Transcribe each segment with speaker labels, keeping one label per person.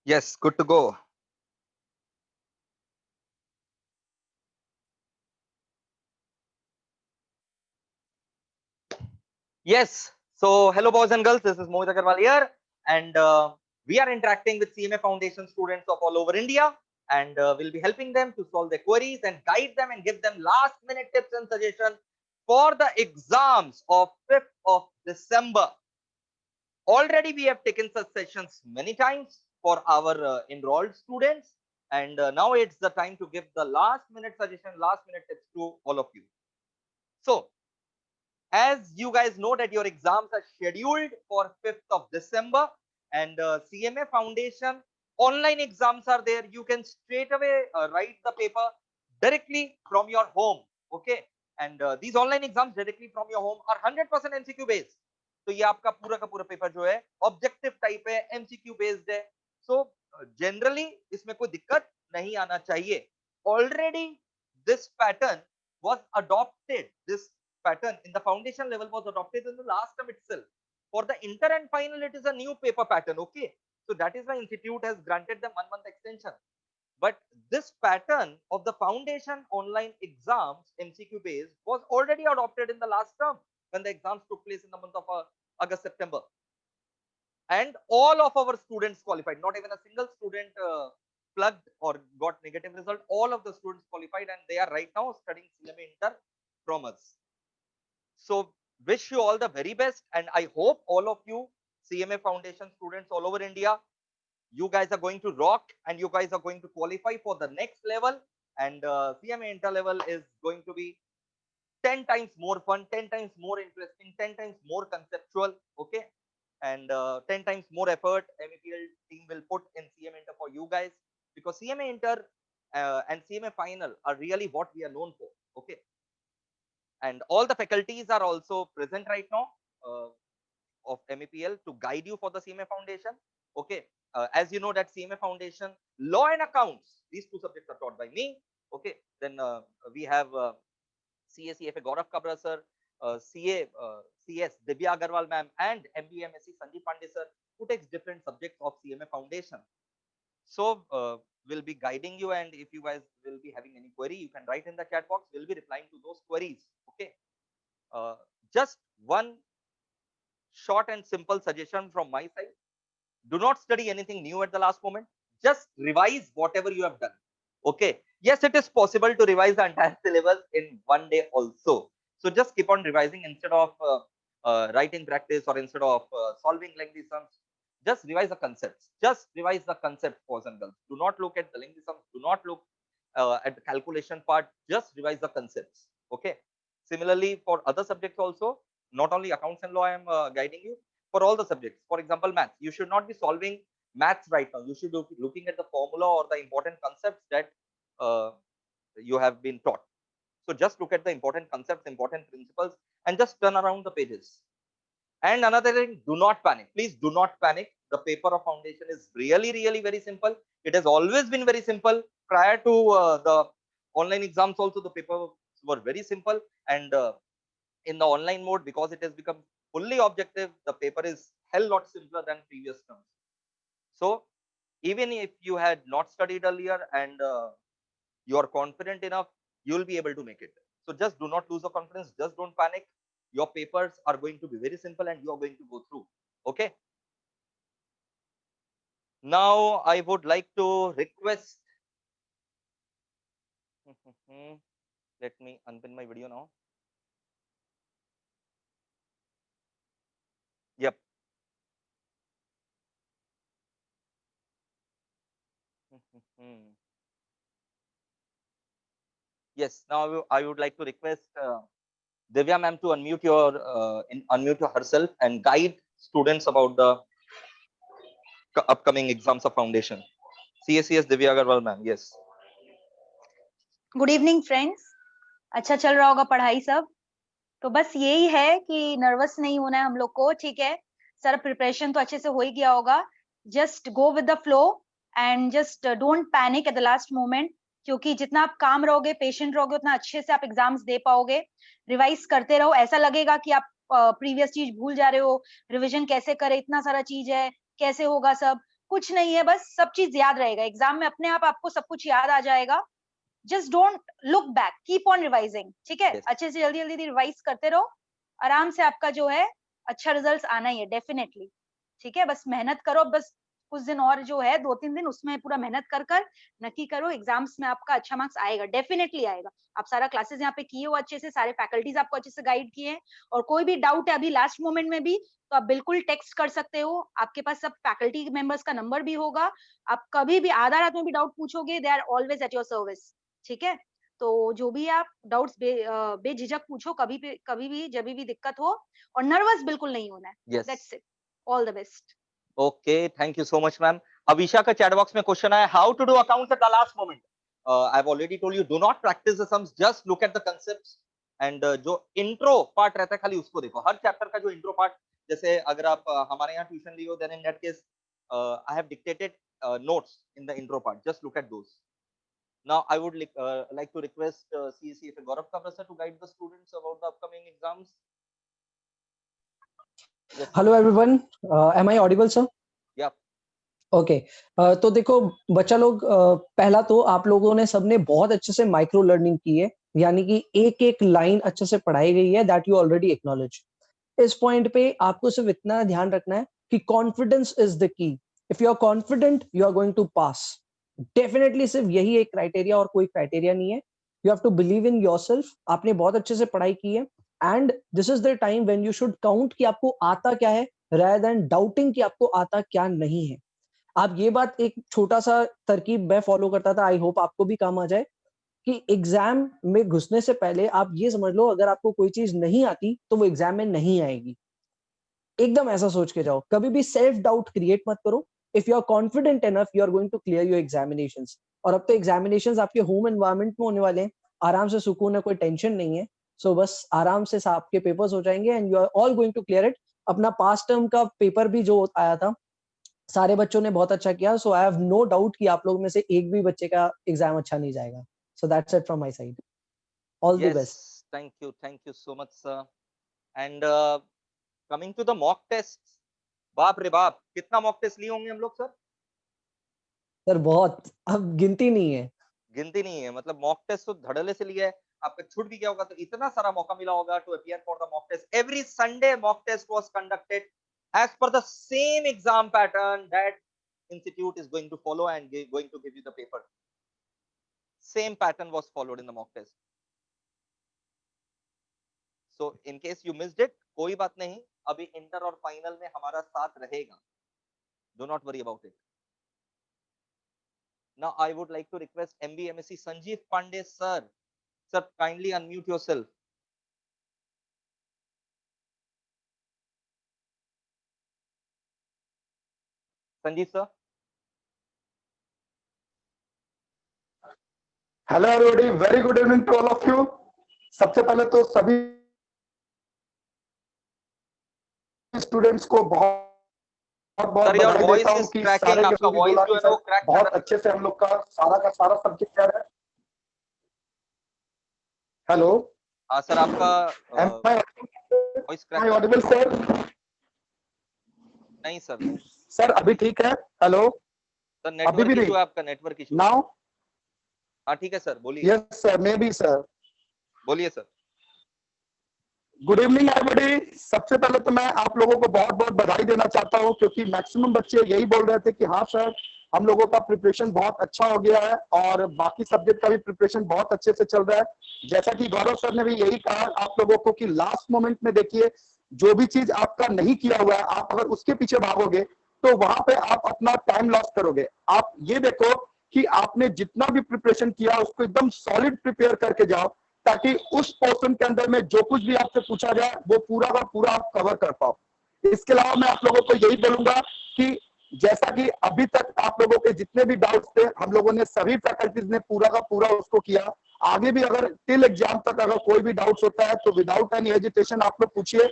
Speaker 1: Yes, good to go. Yes. So, hello, boys and girls. This is Mohit Agarwal here, and we are interacting with CMA Foundation students of all over India, and we'll be helping them to solve their queries and guide them and give them last-minute tips and suggestions for the exams of 5th of December. Already, we have taken such sessions many times for our enrolled students, and now it's the time to give the last-minute suggestion, last-minute tips to all of you. So, as you guys know that your exams are scheduled for 5th of December and CMA Foundation online exams are there. You can straight away write the paper directly from your home. Okay. And these online exams directly from your home are 100% MCQ based. तो ये आपका पूरा का पूरा paper जो है objective type है, MCQ based है. सो जनरली इसमें कोई दिक्कत नहीं आना चाहिए. Already this pattern was adopted. This pattern in the foundation level was adopted in the last term itself. For the inter and final, it is a new paper pattern. Okay. So that is why institute has granted them 1 month extension. But this pattern of the foundation online exams, MCQ based, was already adopted in the last term when the exams took place in the month of August, September. And all of our students qualified, not even a single student plugged or got negative result. All of the students qualified and they are right now studying CMA Inter from us. So wish you all the very best, and I hope all of you CMA Foundation students all over India, you guys are going to rock and you guys are going to qualify for the next level, and CMA Inter level is going to be 10 times more fun, 10 times more interesting, 10 times more conceptual. Okay. And 10 times more effort MEPL team will put in CMA Inter for you guys, because CMA Inter and CMA final are really what we are known for. Okay. And all the faculties are also present right now of MEPL to guide you for the CMA foundation. Okay. As you know that CMA foundation, law and accounts, these two subjects are taught by me. Okay. Then we have CA CFA Gaurav Kabra sir, CA CS Divya Agarwal ma'am, and MBA MSc Sanjeev Pandey sir, who takes different subjects of CMA foundation. So we'll be guiding you, and if you guys will be having any query, you can write in the chat box. We'll be replying to those queries. Okay. Just one short and simple suggestion from my side. Do not study anything new at the last moment. Just revise whatever you have done. Okay. Yes, it is possible to revise the entire syllabus in one day also. So just keep on revising instead of writing practice, or instead of solving lengthy sums. Just revise the concepts. Just revise the concepts, boys and girls. Do not look at the lengthy sums. Do not look at the calculation part. Just revise the concepts. Okay. Similarly, for other subjects also, not only accounts and law, I am guiding you for all the subjects. For example, maths. You should not be solving maths right now. You should be looking at the formula or the important concepts that you have been taught. So just look at the important concepts, important principles, and just turn around the pages. And another thing, do not panic. Please do not panic. The paper of foundation is really, really very simple. It has always been very simple. Prior to the online exams also, the papers were very simple. And in the online mode, because it has become fully objective, the paper is hell lot simpler than previous terms. So even if you had not studied earlier and you are confident enough, you will be able to make it. So just do not lose the confidence. Just don't panic. Your papers are going to be very simple and you are going to go through. Okay. Now I would like to request. Let me unpin my video now. Yep. Yes. Now I would like to request Divya ma'am to unmute herself and guide students about the upcoming exams of foundation. CSCS Divya Agarwal ma'am. Yes.
Speaker 2: Good evening friends. अच्छा चल रहा होगा पढ़ाई सब. तो बस यही है कि नर्वस नहीं होना है हम लोग को. ठीक है, सारा प्रिपरेशन तो अच्छे से हो ही गया होगा. Just go with the flow and just don't panic eight the last moment, क्योंकि जितना आप काम रहोगे, पेशेंट रहोगे, उतना अच्छे से आप एग्जाम्स दे पाओगे. रिवाइज करते रहो. ऐसा लगेगा कि आप प्रीवियस चीज भूल जा रहे हो, रिविजन कैसे करे, इतना सारा चीज है, कैसे होगा सब. कुछ नहीं है, बस सब चीज याद रहेगा एग्जाम में, अपने आप आपको सब कुछ याद आ जाएगा। Just don't look back, keep on revising, ठीक है?
Speaker 1: Yes.
Speaker 2: अच्छे से जल्दी जल्दी रिवाइज करते रहो, आराम से आपका जो है अच्छा रिजल्ट आना ही है डेफिनेटली, ठीक है? बस मेहनत करो, बस कुछ दिन और जो है 2-3 दिन, उसमें पूरा मेहनत कर कर नक्की करो, एग्जाम्स में आपका अच्छा मार्क्स आएगा, डेफिनेटली आएगा। आप सारा क्लासेस यहाँ पे किए हो अच्छे से, सारे फैकल्टीज आपको अच्छे से गाइड किए हैं, और कोई भी डाउट है अभी लास्ट मोमेंट में भी, तो आप बिल्कुल टेक्स्ट कर सकते हो, आपके पास सब फैकल्टी मेंबर्स का नंबर भी होगा, आप कभी भी आधा रात में भी डाउट पूछोगे, they are always at your service, ठीक है? तो जो भी आप डाउट्स बेझिझक पूछो, कभी भी जब भी दिक्कत हो, और नर्वस बिल्कुल नहीं होना है।
Speaker 1: Yes.
Speaker 2: That's it, all the best.
Speaker 1: Okay, thank you so much, ma'am. Avisha का चैट बॉक्स में क्वेश्चन है, how to do accounts at the last moment? I have already told you, do not practise the sums, just look at the concepts and जो intro part रहता है खाली उसको देखो। हर chapter का जो इंट्रो पार्ट, जैसे अगर आप हमारे यहाँ ट्यूशन लियो, then in that case I have dictated notes in the intro part, just look at those. Now I would like to request CECFA Gaurav Kabra sir to guide the students about the upcoming exams. Yes, sir.
Speaker 3: Hello everyone, am I audible sir?
Speaker 1: Yeah.
Speaker 3: Okay तो देखो बच्चा लोग, पहला तो आप लोगों ने सबने बहुत अच्छे से माइक्रो लर्निंग की है, यानी कि एक एक लाइन अच्छे से पढ़ाई गई है, दैट यू ऑलरेडी एक्नॉलेज। इस पॉइंट पे आपको सिर्फ इतना ध्यान रखना है कि confidence is the key. If you are confident you are going to pass, definitely सिर्फ यही एक क्राइटेरिया और कोई क्राइटेरिया नहीं है। You have to believe in yourself, आपने बहुत अच्छे से पढ़ाई की है, and this is the time when you should count कि आपको आता क्या है, rather than डाउटिंग कि आपको आता क्या नहीं है। आप ये बात, एक छोटा सा तरकीब मैं फॉलो करता था, आई होप आपको भी काम आ जाए, कि एग्जाम में घुसने से पहले आप ये समझ लो, अगर आपको कोई चीज नहीं आती तो वो एग्जाम में नहीं आएगी। एकदम ऐसा सोच के जाओ, कभी भी सेल्फ डाउट क्रिएट मत करो। If you are confident enough, you are going to clear your examinations. और अब तो एग्जामिनेशंस आपके होम एनवायरनमेंट में होने वाले हैं, आराम से सुकून है, कोई टेंशन नहीं है। सो बस आराम से आपके पेपर्स हो जाएंगे and you are all going to clear it. अपना पास्ट टर्म का पेपर भी जो आया था, सारे बच्चों ने बहुत अच्छा किया, सो आई हैव नो डाउट कि आप लोग में से एक भी बच्चे का एग्जाम अच्छा नहीं जाएगा। So that's it from my side, all the best.
Speaker 1: Thank you so much sir. And coming to the mock tests, बाप रे बाप, कितना मॉक टेस्ट लिए होंगे हम लोग सर?
Speaker 3: सर बहुत, अब गिनती नहीं है।
Speaker 1: गिनती नहीं है, मतलब मॉक टेस्ट तो धड़ल्ले से लिया है। आपका छूट भी क्या होगा, तो इतना सारा मौका मिला होगा to appear for the mock test. Every Sunday mock test was conducted as per the same exam pattern that institute is going to follow and going to give you the paper. Same pattern was followed in the mock test. So in case you missed it, कोई बात नहीं, अभी inter और final में हमारा साथ रहेगा, do not worry about it. Now I would like to request MB MSc Sanjeev Pandey sir. Sir, kindly unmute yourself. Sanjeev sir.
Speaker 4: Hello everybody, very good evening to all of you. सबसे पहले तो सभी students को बहुत बहुत बधाई देता हूं कि सारे के सभी बोला कि सर बहुत अच्छे से हम लोग का सारा सब्जेक्ट क्या है। हेलो,
Speaker 1: हाँ सर, आपका वॉइस क्रैक
Speaker 4: ऑडिबल सर?
Speaker 1: नहीं सर।
Speaker 4: सर अभी ठीक है? हेलो
Speaker 1: सर, नेटवर्क इशू है, आपका नेटवर्क इशू।
Speaker 4: नाउ
Speaker 1: हाँ ठीक है सर, बोलिए।
Speaker 4: Yes sir, may be sir.
Speaker 1: बोलिए सर।
Speaker 4: Good evening everybody. सबसे पहले तो मैं आप लोगों को बहुत बहुत बधाई देना चाहता हूं, क्योंकि मैक्सिमम बच्चे यही बोल रहे थे कि हाँ सर, हम लोगों का प्रिपरेशन बहुत अच्छा हो गया है और बाकी सब्जेक्ट का भी प्रिपरेशन बहुत अच्छे से चल रहा है। जैसा कि गौरव सर ने भी यही कहा आप लोगों को कि लास्ट मोमेंट में देखिए, जो भी चीज आपका नहीं किया हुआ है, आप अगर उसके पीछे भागोगे तो वहां पे आप अपना टाइम लॉस करोगे। आप ये देखो कि आपने जितना भी प्रिपरेशन किया उसको एकदम सॉलिड प्रिपेयर करके जाओ, ताकि उस पोर्शन के अंदर में जो कुछ भी आपसे पूछा जाए वो पूरा का पूरा आप कवर कर पाओ। इसके अलावा मैं आप लोगों को यही बोलूंगा कि जैसा कि अभी तक आप लोगों के जितने भी डाउट्स थे, हम लोगों ने सभी फैकल्टीज ने पूरा का पूरा उसको किया। आगे भी अगर टिल एग्जाम तक अगर कोई भी डाउट्स होता है तो विदाउट एनी हेजिटेशन आप लोग पूछिए,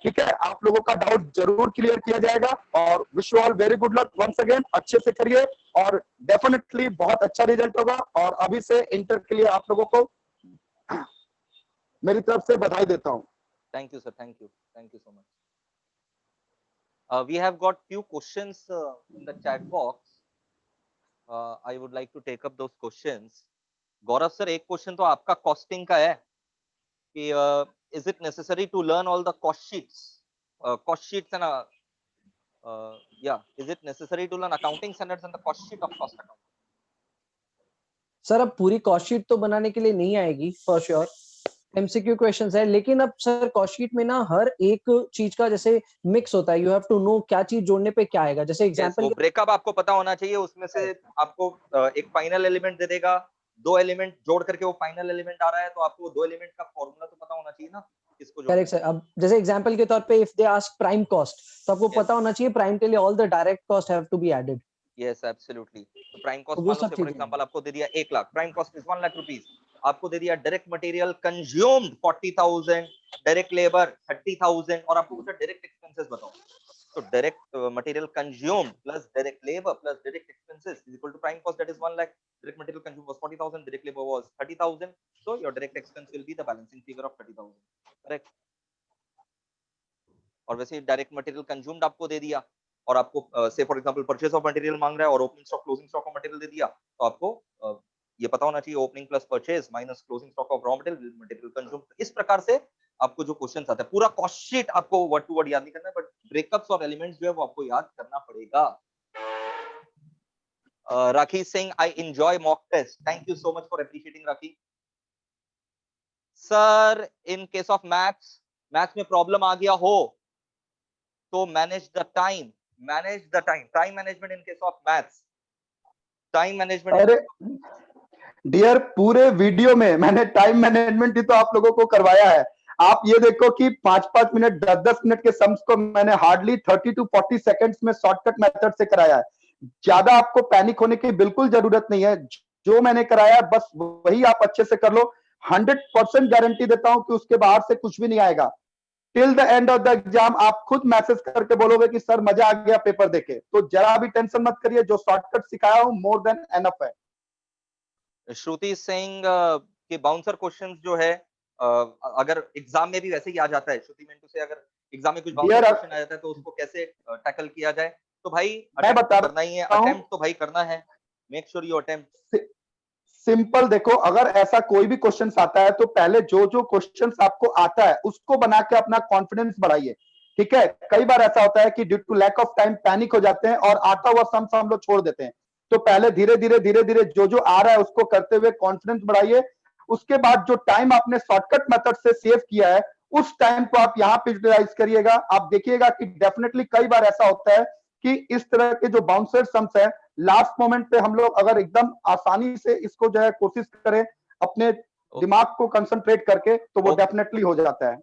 Speaker 4: ठीक है? आप लोगों का डाउट जरूर क्लियर किया जाएगा। और wish you all very good luck once again. अच्छे से करिए और डेफिनेटली बहुत अच्छा रिजल्ट होगा। और अभी से इंटर के लिए आप लोगों को मेरी तरफ से बधाई देता हूं।
Speaker 1: Thank you sir, thank you so much. We have got few questions in the chat box. I would like to take up those questions. Gaurav sir, एक क्वेश्चन तो आपका कॉस्टिंग का है कि is it necessary to learn all the cost sheets and yeah, is it necessary to learn accounting standards and the cost sheet of cost account?
Speaker 3: Sir अब पूरी cost sheet तो बनाने के लिए नहीं आएगी फॉर श्योर, एमसीक्यू क्वेश्चंस है, लेकिन अब सर कॉस्ट शीट में ना हर एक चीज का जैसे मिक्स होता है, यू हैव टू नो क्या चीज जोड़ने पे क्या आएगा। जैसे
Speaker 1: Yes,
Speaker 3: एग्जांपल
Speaker 1: वो ब्रेकअप आपको पता होना चाहिए, उसमें से आपको एक फाइनल एलिमेंट दे देगा, दो एलिमेंट जोड़ करके वो फाइनल एलिमेंट आ रहा है, तो आपको दो एलिमेंट का फॉर्मूला तो पता होना चाहिए ना, किसको जोड़ना है।
Speaker 3: Correct sir. अब जैसे एग्जांपल के तौर पे if they ask prime cost, तो आपको
Speaker 1: Yes.
Speaker 3: पता होना चाहिए प्राइम के लिए all the direct cost have to be added.
Speaker 1: Yes, absolutely. तो प्राइम कॉस्ट
Speaker 3: वो
Speaker 1: मान लो
Speaker 3: सब
Speaker 1: से फॉर
Speaker 3: चीजें
Speaker 1: एग्जांपल आपको दे दिया 1 lakh, prime cost is 1 lakh rupees, आपको दे दिया direct material consumed 40,000, direct labour 30,000 और आपको पूछा डायरेक्ट एक्सपेंसेस बताओ। तो direct material consumed plus direct labour plus direct expenses is equal to prime cost, that is 1 lakh, direct material consumed was 40,000, direct labour was 30,000, so your direct expense will be the balancing figure of 30,000, correct. और वैसे direct material consumed आपको दे दिया और आपको say for example purchase of material मांग रहा है और opening stock closing stock of material दे दिया, तो आपको ये पता होना चाहिए opening plus purchase minus closing stock of raw material consumed. इस प्रकार से आपको जो क्वेश्चंस आते हैं, पूरा कॉस्ट शीट आपको वर्ड टू वर्ड याद नहीं करना है, बट ब्रेकअप्स और एलिमेंट्स जो है वो आपको याद करना पड़ेगा। Rakhi Singh, I enjoy mock test, thank you so much for appreciating Rakhi sir. In case of maths में प्रॉब्लम आ गया हो तो manage the time, time management in case of maths, time management.
Speaker 4: अरे डियर, पूरे वीडियो में मैंने टाइम मैनेजमेंट ही तो आप लोगों को करवाया है। आप ये देखो कि 5-5 मिनट 10-10 मिनट के सम्स को मैंने हार्डली 30 to 40 सेकंड्स में शॉर्टकट मेथड से कराया है। ज्यादा आपको पैनिक होने की बिल्कुल जरूरत नहीं है, जो मैंने कराया बस वही आप अच्छे से कर लो। 100% गारंटी देता हूं कि उसके बाहर से कुछ भी नहीं आएगा। Till the end of the exam आप खुद मैसेज करके बोलोगे कि सर मजा आ गया पेपर देखे। तो जरा भी टेंशन मत करिए, जो शॉर्टकट सिखाया हूं मोर देन एनफ है।
Speaker 1: श्रुति सिंह के बाउंसर क्वेश्चंस जो है अगर एग्जाम में भी वैसे ही आ जाता है, श्रुति मिंटू से अगर एग्जाम में कुछ बाउंसर क्वेश्चन आ जाता है तो उसको कैसे टैकल किया जाए, तो भाई
Speaker 4: मैं बता
Speaker 1: करना ही है,
Speaker 4: रहा हूं,
Speaker 1: अटेम्प्ट तो भाई करना है, make sure you attempt.
Speaker 4: Simple देखो, अगर ऐसा कोई भी क्वेश्चन आता है तो पहले जो जो क्वेश्चन आपको आता है उसको बना के अपना कॉन्फिडेंस बढ़ाइए, ठीक है। कई बार ऐसा होता है कि due to lack of time panic हो जाते हैं और आता हुआ सम हम लोग छोड़ देते हैं। तो पहले धीरे धीरे जो जो आ रहा है उसको करते हुए कॉन्फिडेंस बढ़ाइए। उसके बाद जो टाइम आपने शॉर्टकट मेथड से सेव किया है उस टाइम को आप यहाँ पे यूटिलाइज करिएगा। आप देखिएगा कि डेफिनेटली कई बार ऐसा होता है कि इस तरह के जो बाउंसर सम्स है लास्ट मोमेंट पे हम लोग अगर एकदम आसानी से इसको जो है कोशिश करें अपने दिमाग को कंसंट्रेट करके, तो वो डेफिनेटली हो जाता है।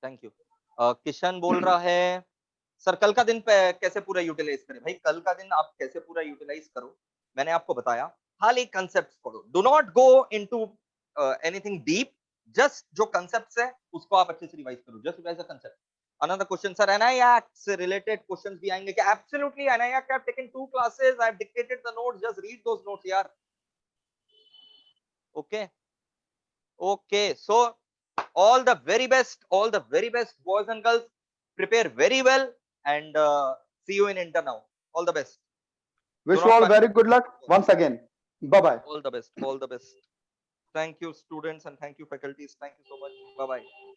Speaker 1: Thank you. किशन बोल रहा है सर कल का दिन कैसे पूरा यूटिलाइज करें। भाई कल का दिन आप कैसे पूरा यूटिलाइज करो, मैंने आपको बताया, खाली कंसेप्ट्स पढ़ो, do not go into anything deep, just जो कंसेप्ट्स है उसको आप अच्छे से रिवाइज करो, just revise the concept. Another question, sir, NIAC से related questions भी आएंगे क्या? Absolutely, NIAC I have taken 2 classes, I have dictated the notes, just read those notes यार। Okay, so all the very best boys and girls, prepare very well and see you in inter now. All the best.
Speaker 4: Wish you all very good luck once again. Bye bye.
Speaker 1: All the best. Thank you students and thank you faculties. Thank you so much. Bye bye.